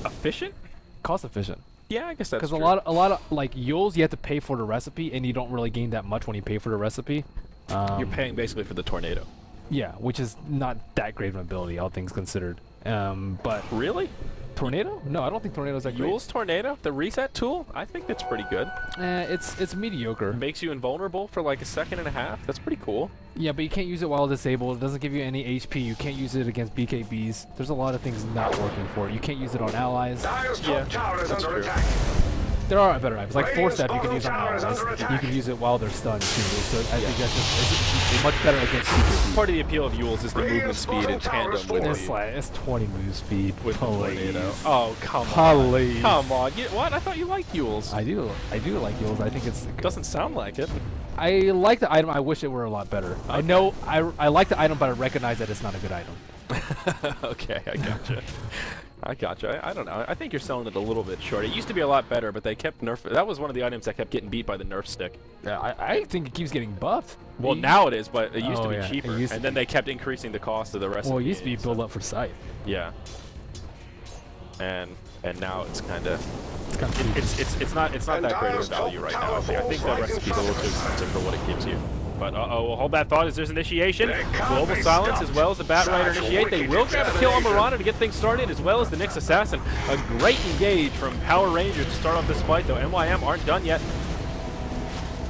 Efficient? Cost efficient. Yeah, I guess that's Because true. a lot of like Yules, you have to pay for the recipe, and you don't really gain that much when you pay for the recipe. You're paying basically for the tornado. Yeah, which is not that great of an ability, all things considered. But Really? Tornado? No, I don't think Tornado's that great. Yule's tornado, the reset tool, I think that's pretty good. It's mediocre. Makes you invulnerable for like a second and a half. That's pretty cool. Yeah, but you can't use it while disabled. It doesn't give you any HP. You can't use it against BKBs. There's a lot of things not working for it. You can't use it on allies. Dire's Yeah, top tower is that's under true. attack. there are better items. Like Force Step you can use on Radiant's allies. under You attack. can use it while they're stunned too. So I think that's just it's much better against PvP. Part of the appeal of Yules is the movement speed in tandem with It's the, like it's 20 move speed. with the Please. tornado. Oh, come on. Please. Come on. What? I thought you liked Yules. I do like Yules. I think it's. Doesn't sound like it. I like the item. I wish it were a lot better. Okay. I know I like the item, but I recognize that it's not a good item. Okay, I gotcha. I gotcha. I don't know. I think you're selling it a little bit short. It used to be a lot better, but they kept nerfing. That was one of the items that kept getting beat by the nerf stick. Yeah, I think it keeps getting buffed. Well, now it is, but it used to be yeah, it cheaper. used And to then they kept increasing the cost of the rest Well, of it the used to be game, build so- up for Scythe. Yeah. And now it's kind of It's kind of it's not that great of a value right now. I think that recipe's a little too expensive for what it gives you. But we'll hold that thought as there's initiation. Global Silence as well as the Bat Rider initiate. They will grab a kill on Mirana to get things started, as well as the Nyx Assassin. A great engage from PowerRangers to start off this fight, though MYM aren't done yet.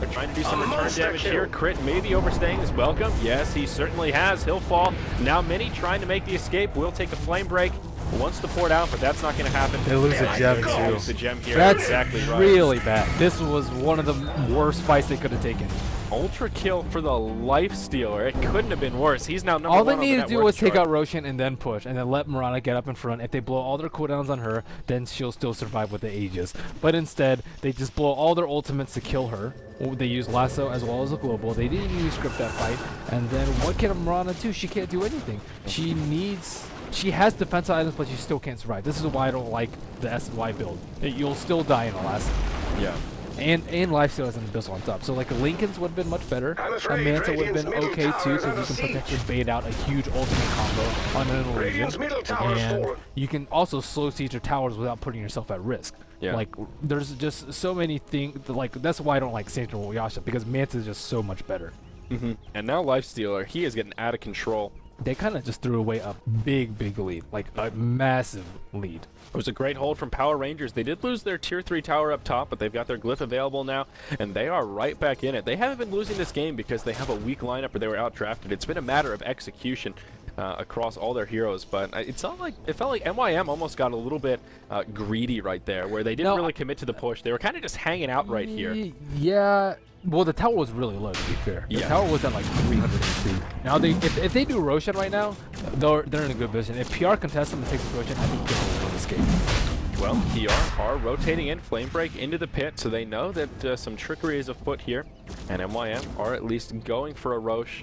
They're trying to do some return damage here. Crit maybe overstaying his welcome. Yes, he certainly has. He'll fall. Now Mini trying to make the escape. Will take the flame break. Wants to pour it out, but that's not going to happen. They lose a gem They lose too. the gem here. That's exactly right. really bad. This was one of the worst fights they could have taken. Ultra kill for the Life Stealer. It couldn't have been worse. He's now number All one they on the needed net to do worth was take chart. out Roshan and then push, and then let Mirana get up in front. If they blow all their cooldowns on her, then she'll still survive with the Aegis. But instead, they just blow all their ultimates to kill her. They use Lasso as well as a Global. They didn't even script that fight. And then what can Mirana do? She can't do anything. She has defensive items, but she still can't survive. This is why I don't like the SY build. You'll still die in the last. Yeah. And Lifesteal has an Abyssal on top. So like Lincoln's would have been much better. A Manta would have been okay too, because you can potentially bait out a huge ultimate combo on an Radiant's illusion. middle tower is And fallen. you can also slow siege your towers without putting yourself at risk. Yeah. Like there's just so many things. Like that's why I don't like Sanctuary Yasha, because Manta is just so much better. And now Life Stealer, he is getting out of control. They kind of just threw away a big lead, like a massive lead. It was a great hold from PowerRangers. They did lose their tier 3 tower up top, but they've got their glyph available now, and they are right back in it. They haven't been losing this game because they have a weak lineup or they were outdrafted. It's been a matter of execution across all their heroes, but it felt like MYM almost got a little bit greedy right there, where they didn't really commit to the push. They were kind of just hanging out right here. Yeah. Well, the tower was really low, to be fair. The Yeah. tower was at like 300 HP. Now, if they do Roshan right now, they're in a good position. If PR contests them and takes Roshan, I think they'll win this game. Well, PR are rotating in Flame Break into the pit, so they know that some trickery is afoot here, and MYM are at least going for a Roche.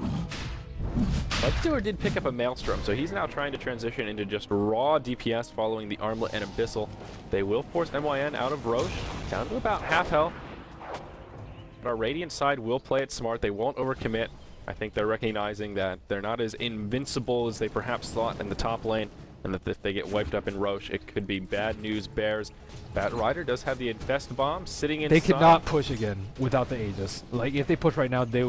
Lightstealer did pick up a Maelstrom, so he's now trying to transition into just raw DPS following the Armlet and Abyssal. They will force MYN out of Roche, down to about half health. But our Radiant side will play it smart. They won't overcommit. I think they're recognizing that they're not as invincible as they perhaps thought in the top lane, and that if they get wiped up in Roche, it could be bad news bears. Bat Rider does have the Infest Bomb sitting inside. They cannot push again without the Aegis. Like, if they push right now, they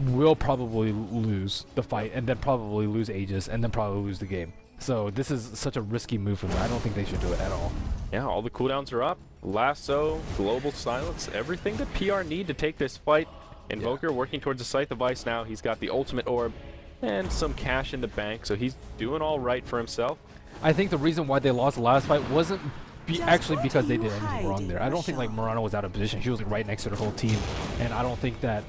will probably lose the fight, and then probably lose Aegis, and then probably lose the game. So this is such a risky move for them. I don't think they should do it at all. Yeah, all the cooldowns are up. Lasso, Global Silence, everything that PR need to take this fight. Invoker working towards the Scythe of Ice now. He's got the ultimate orb and some cash in the bank, so he's doing all right for himself. I think the reason why they lost the last fight wasn't actually because they did anything wrong there. I don't think like Mirana was out of position. She was like right next to the whole team, and I don't think that.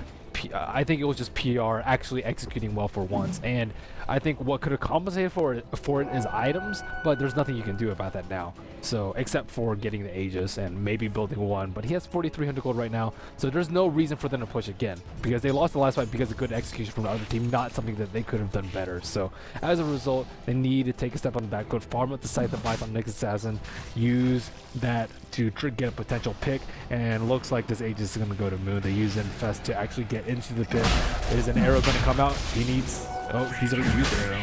I think it was just PR actually executing well for once, and I think what could have compensated for it is items, but there's nothing you can do about that now. So except for getting the Aegis and maybe building one, but he has 4,300 gold right now, so there's no reason for them to push again, because they lost the last fight because of good execution from the other team, not something that they could have done better. So as a result, they need to take a step on the back foot, farm up the Scythe of Ice on Nyx Assassin, use that to get a potential pick, and looks like this Aegis is going to go to Moon. They use Infest to actually get into the pit. Is an arrow going to come out? He needs... Oh, he's going to use the arrow.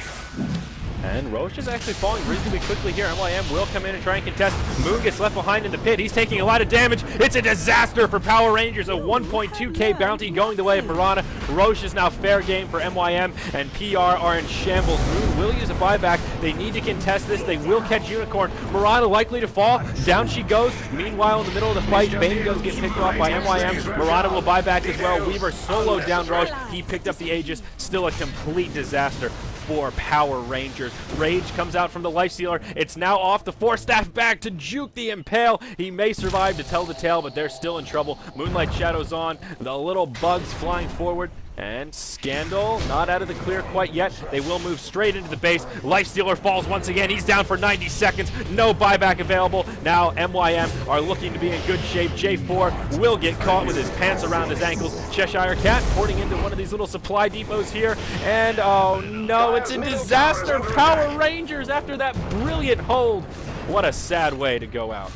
And Roche is actually falling reasonably quickly here. MYM will come in and try and contest. Moon gets left behind in the pit. He's taking a lot of damage. It's a disaster for PowerRangers. A 1.2k bounty going the way of Mirana. Roche is now fair game for MYM, and PR are in shambles. Moon will use a buyback. They need to contest this. They will catch Unicorn. Murata likely to fall. Down she goes. Meanwhile, in the middle of the fight, Bane does get picked off by MYM. Murata will buy back as well. Weaver soloed down Roche. He picked up the Aegis. Still a complete disaster for Power Rangers. Rage comes out from the Lifestealer. It's now off the Force Staff back to juke the Impale. He may survive to tell the tale, but they're still in trouble. Moonlight Shadow's on. The little bugs flying forward. And Scandal not out of the clear quite yet. They will move straight into the base. Lifestealer falls once again. He's down for 90 seconds. No buyback available. Now MYM are looking to be in good shape. J4 will get caught with his pants around his ankles. Cheshire Cat porting into one of these little supply depots here. And oh no, it's a disaster. Power Rangers after that brilliant hold. What a sad way to go out.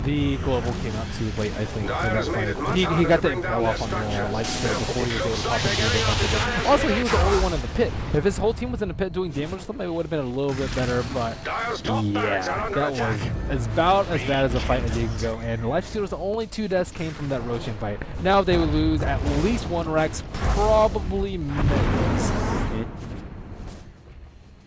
The global came out too late, I think. He got the impale off on the light spell before he was able to pop into the defensive. Also, he was the only one in the pit. If his whole team was in the pit doing damage to them, it would have been a little bit better, but yeah, that was about as bad as a fight as you can go. And Lifestealer's only 2 deaths came from that Roshan fight. Now they would lose at least 1 Rex, probably Megas.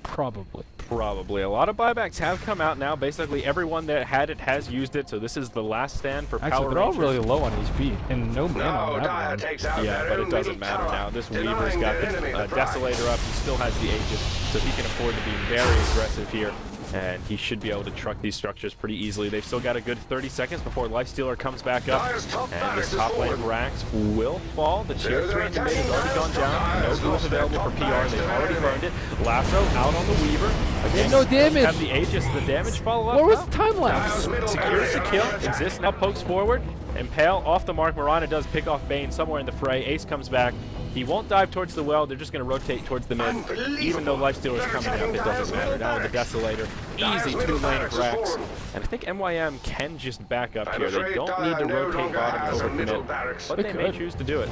Probably. A lot of buybacks have come out now. Basically, everyone that had it has used it, so this is the last stand for Power Rangers. They're all really low on HP, and no mana on that one. Yeah, but it doesn't matter now. This Weaver's got the Desolator up. He still has the Aegis, so he can afford to be very aggressive here. And he should be able to truck these structures pretty easily. They've still got a good 30 seconds before Lifestealer comes back up. And this top lane of Rax will fall. The tier 3 in the mid has already gone down. No boost available for PR. They've already burned it. Lasso out on the Weaver. Again, no damage. Have the Aegis. The damage follow up. Where was the time lapse? Secures the kill. Exists now pokes forward. Impale off the mark. Murata does pick off Bane somewhere in the fray. Ace comes back. He won't dive towards the well. They're just going to rotate towards the mid. Even though Lifestealer is coming up, it doesn't matter. Now with the Desolator, easy 2-lane of Rex. And I think MYM can just back up here. They don't need to rotate bottom over the mid, but they may choose to do it.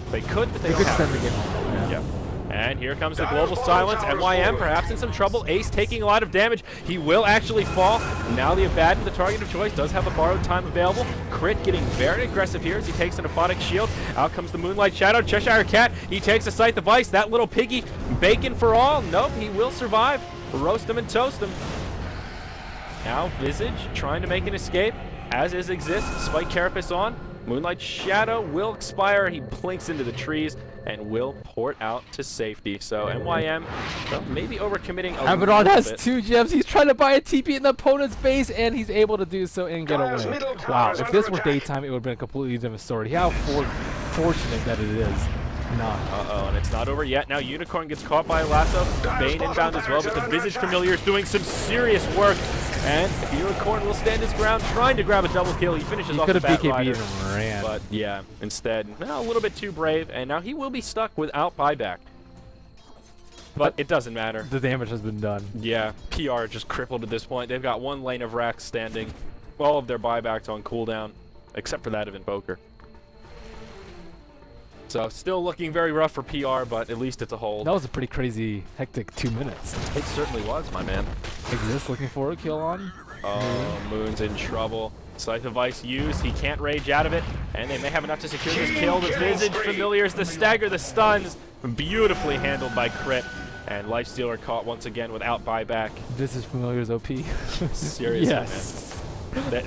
They could, but they don't have to. Yeah. And here comes the global silence. MYM perhaps in some trouble. Ace taking a lot of damage. He will actually fall. Now the Abaddon, the target of choice, does have a borrowed time available. Crit getting very aggressive here as he takes an aphotic shield. Out comes the Moonlight Shadow. Cheshire Cat, he takes a Scythe of Ice. That little piggy, bacon for all. Nope, he will survive. Roast him and toast him. Now Visage trying to make an escape, as is Exist. Spike Carapace on. Moonlight Shadow will expire. He blinks into the trees and will port out to safety. So MYM, well, maybe overcommitting a Abaddon little has bit. 2 gems. He's trying to buy a TP in the opponent's base, and he's able to do so and get away. Wow, if this were daytime, it would have been a completely different story. How fortunate that it is. Uh-oh, and it's not over yet. Now Unicorn gets caught by a lasso. Bane inbound as well, but the Visage Familiar is doing some serious work. And Unicorn will stand his ground, trying to grab a double kill. He finishes off the Batrider, and ran. But yeah, instead, a little bit too brave, and now he will be stuck without buyback. But it doesn't matter. The damage has been done. Yeah, PR just crippled at this point. They've got 1 lane of Rax standing. All of their buybacks on cooldown, except for that of Invoker. So still looking very rough for PR, but at least it's a hold. That was a pretty crazy, hectic 2 minutes. It certainly was, my man. Exist looking for a kill on. Oh, Moon's in trouble. Scythe of Ice used. He can't rage out of it, and they may have enough to secure this kill. The Visage Familiars, the stagger, the stuns, beautifully handled by Crit. And Lifestealer caught once again without buyback. Visage Familiars OP. Seriously, yes. Man.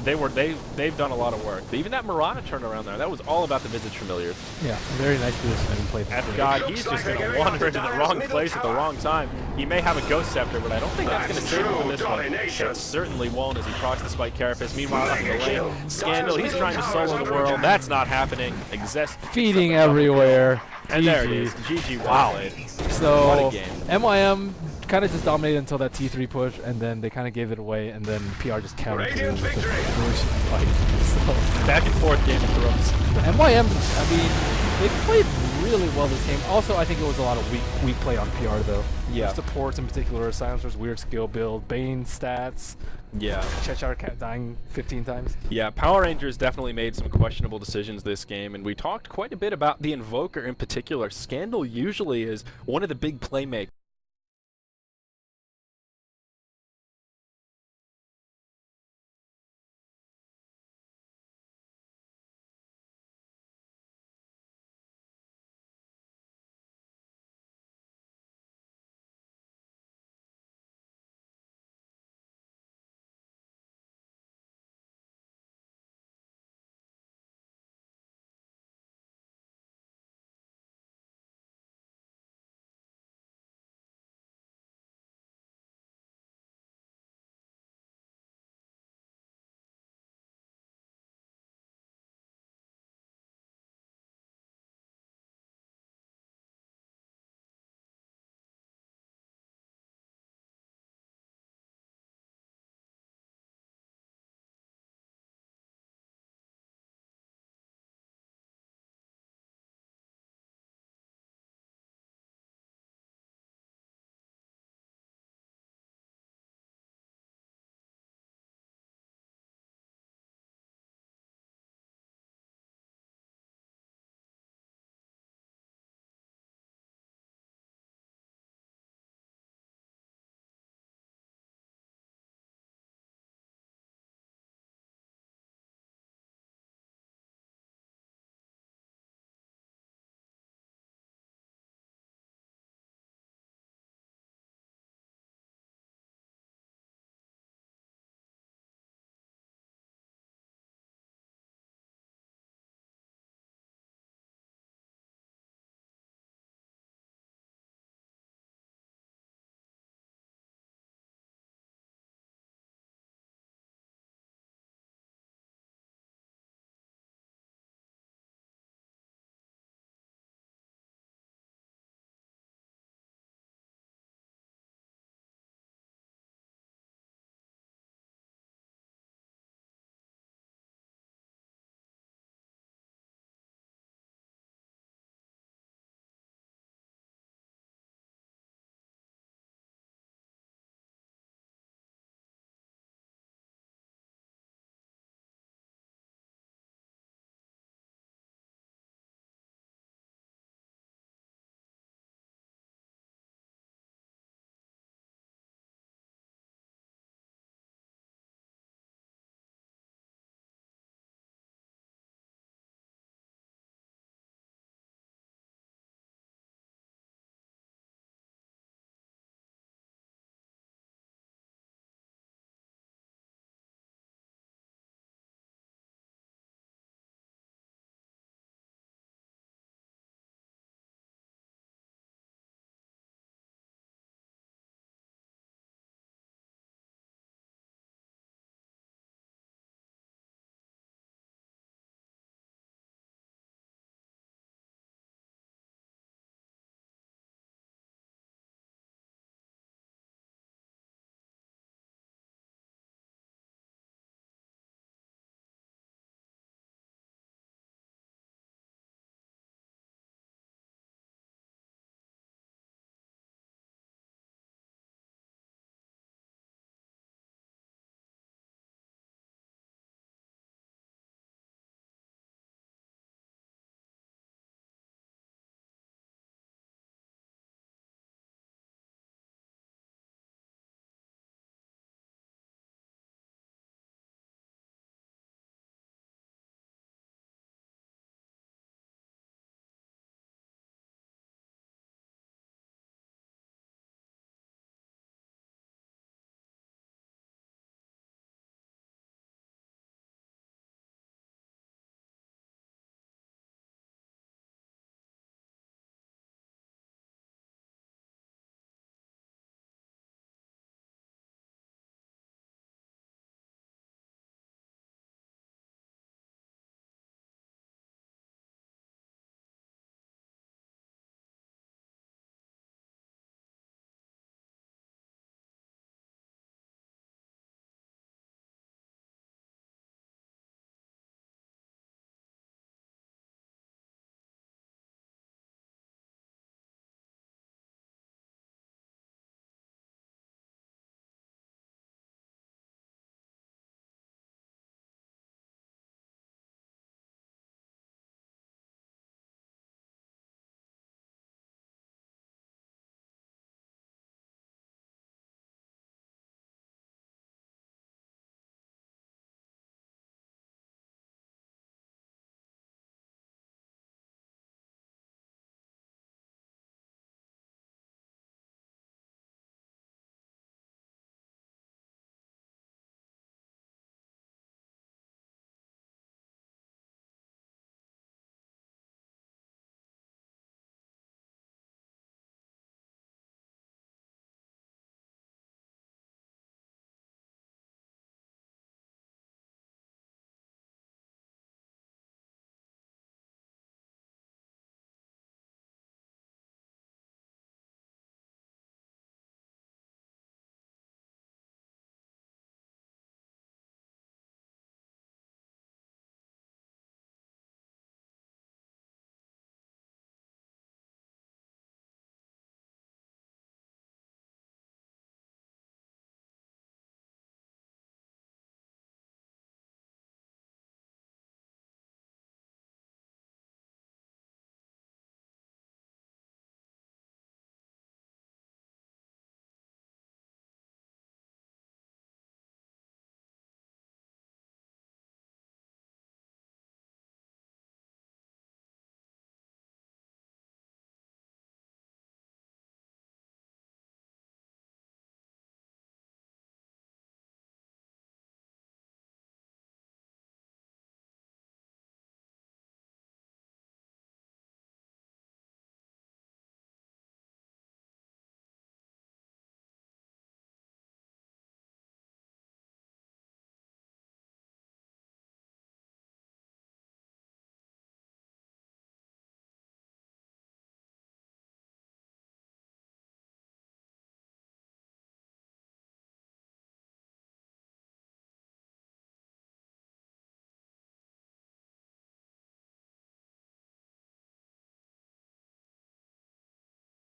They've done a lot of work. Even that Murata turnaround there, that was all about the Visage Familiars. Yeah, very nice position he played. God, he's just going to wander into the wrong place at the wrong time. He may have a Ghost Scepter, but I don't think that's going to save him from this one. It certainly won't as he procs the Spike Carapace. Meanwhile, up in the lane, Scandal, he's trying to solo the world. That's not happening. Exist. Feeding everywhere. And there it is. GG. Wow. So, what a game. MYM kind of just dominated until that T3 push, and then they kind of gave it away, and then PR just countered it with the fight. So, back and forth Game of Thrones. MYM, I mean, they played really well this game. Also, I think it was a lot of weak play on PR, though. Yeah. Supports in particular, Silencer's weird skill build, Bane stats. Yeah. Cheshire Cat dying 15 times. Yeah, Power Rangers definitely made some questionable decisions this game, and we talked quite a bit about the Invoker in particular. Scandal usually is one of the big playmakers